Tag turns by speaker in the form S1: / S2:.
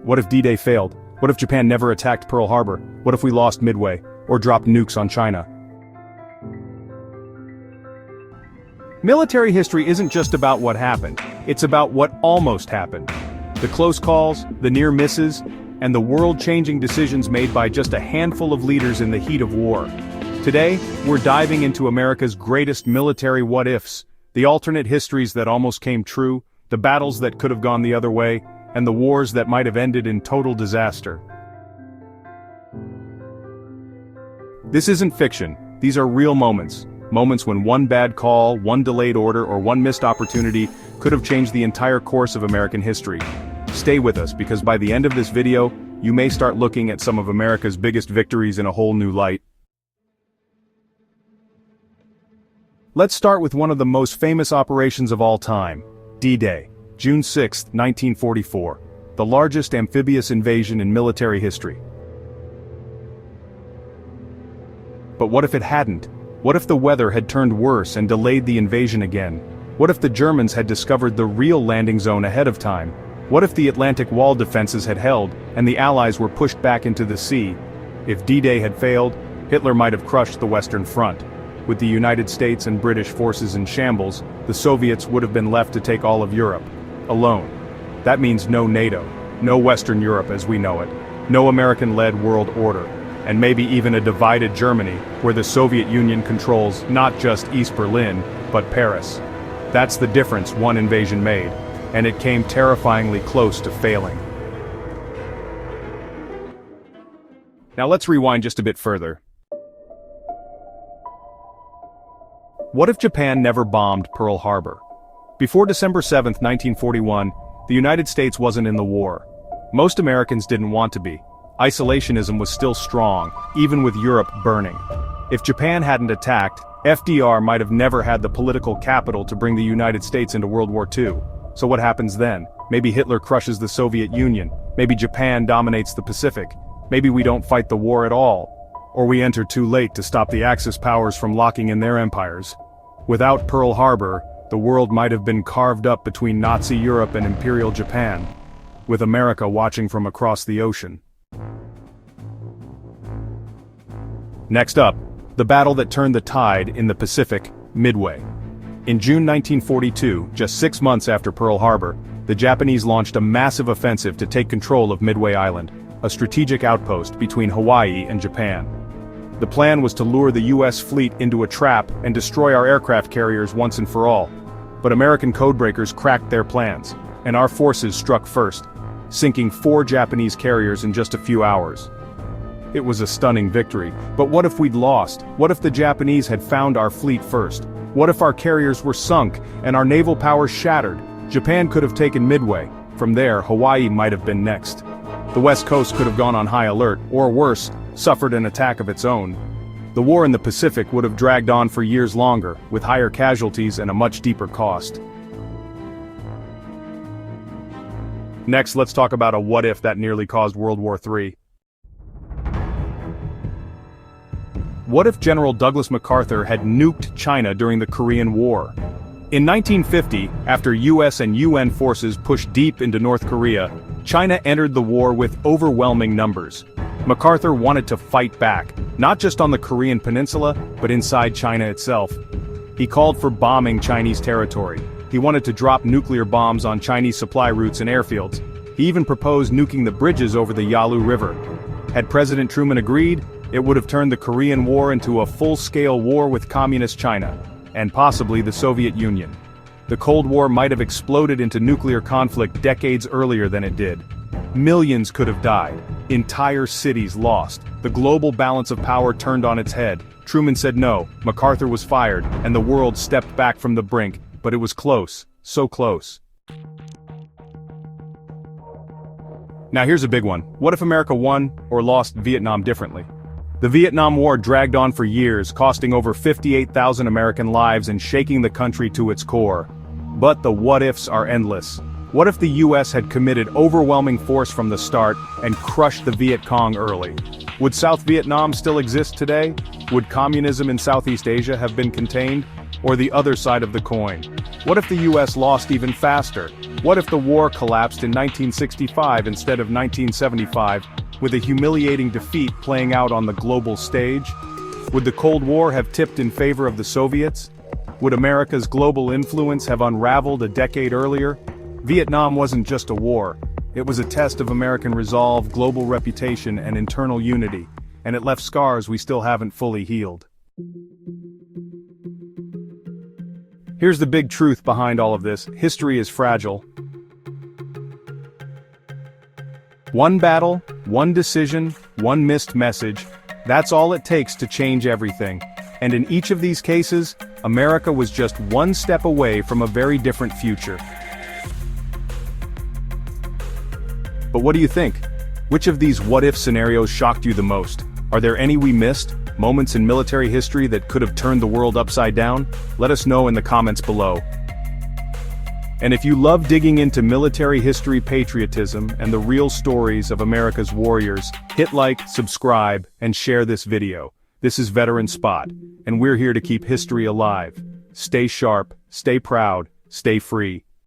S1: What if D-Day failed? What if Japan never attacked Pearl Harbor? What if we lost Midway, or dropped nukes on China? Military history isn't just about what happened, it's about what almost happened. The close calls, the near misses, and the world-changing decisions made by just a handful of leaders in the heat of war. Today, we're diving into America's greatest military what-ifs, the alternate histories that almost came true, the battles that could have gone the other way, and the wars that might have ended in total disaster. This isn't fiction, these are real moments. Moments when one bad call, one delayed order, or one missed opportunity could have changed the entire course of American history. Stay with us because by the end of this video, you may start looking at some of America's biggest victories in a whole new light. Let's start with one of the most famous operations of all time, D-Day, June 6, 1944, the largest amphibious invasion in military history. But what if it hadn't? What if the weather had turned worse and delayed the invasion again? What if the Germans had discovered the real landing zone ahead of time? What if the Atlantic Wall defenses had held, and the Allies were pushed back into the sea? If D-Day had failed, Hitler might have crushed the Western Front. With the United States and British forces in shambles, the Soviets would have been left to take all of Europe, alone. That means no NATO, no Western Europe as we know it, no American-led world order, and maybe even a divided Germany, where the Soviet Union controls not just East Berlin, but Paris. That's the difference one invasion made, and it came terrifyingly close to failing. Now let's rewind just a bit further. What if Japan never bombed Pearl Harbor? Before December 7, 1941, the United States wasn't in the war. Most Americans didn't want to be. Isolationism was still strong, even with Europe burning. If Japan hadn't attacked, FDR might have never had the political capital to bring the United States into World War II. So what happens then? Maybe Hitler crushes the Soviet Union. Maybe Japan dominates the Pacific. Maybe we don't fight the war at all. Or we enter too late to stop the Axis powers from locking in their empires. Without Pearl Harbor, the world might have been carved up between Nazi Europe and Imperial Japan, with America watching from across the ocean. Next up, the battle that turned the tide in the Pacific, Midway. In June 1942, just 6 months after Pearl Harbor, the Japanese launched a massive offensive to take control of Midway Island, a strategic outpost between Hawaii and Japan. The plan was to lure the U.S. fleet into a trap and destroy our aircraft carriers once and for all. But American codebreakers cracked their plans, and our forces struck first, sinking 4 Japanese carriers in just a few hours. It was a stunning victory, but what if we'd lost? What if the Japanese had found our fleet first? What if our carriers were sunk, and our naval powers shattered? Japan could have taken Midway. From there, Hawaii might have been next. The West Coast could have gone on high alert, or worse, suffered an attack of its own. The war in the Pacific would have dragged on for years longer, with higher casualties and a much deeper cost. Next, let's talk about a what-if that nearly caused World War III. What if General Douglas MacArthur had nuked China during the Korean War? In 1950, after US and UN forces pushed deep into North Korea, China entered the war with overwhelming numbers. MacArthur wanted to fight back, not just on the Korean peninsula, but inside China itself. He called for bombing Chinese territory. He wanted to drop nuclear bombs on Chinese supply routes and airfields. He even proposed nuking the bridges over the Yalu River. Had President Truman agreed, it would have turned the Korean War into a full-scale war with Communist China, and possibly the Soviet Union. The Cold War might have exploded into nuclear conflict decades earlier than it did. Millions could have died, entire cities lost, the global balance of power turned on its head. Truman said no, MacArthur was fired, and the world stepped back from the brink, but it was close, so close. Now here's a big one. What if America won or lost Vietnam differently? The Vietnam War dragged on for years, costing over 58,000 American lives and shaking the country to its core. But the what-ifs are endless. What if the US had committed overwhelming force from the start and crushed the Viet Cong early? Would South Vietnam still exist today? Would communism in Southeast Asia have been contained? Or the other side of the coin? What if the US lost even faster? What if the war collapsed in 1965 instead of 1975, with a humiliating defeat playing out on the global stage? Would the Cold War have tipped in favor of the Soviets? Would America's global influence have unraveled a decade earlier? Vietnam wasn't just a war. It was a test of American resolve, global reputation, and internal unity, and it left scars we still haven't fully healed. Here's the big truth behind all of this: history is fragile. One battle, one decision, one missed message, that's all it takes to change everything. And in each of these cases, America was just one step away from a very different future. But what do you think? Which of these what-if scenarios shocked you the most? Are there any we missed? Moments in military history that could have turned the world upside down? Let us know in the comments below. And if you love digging into military history, patriotism, and the real stories of America's warriors, hit like, subscribe, and share this video. This is Veteran Spot, and we're here to keep history alive. Stay sharp, stay proud, stay free.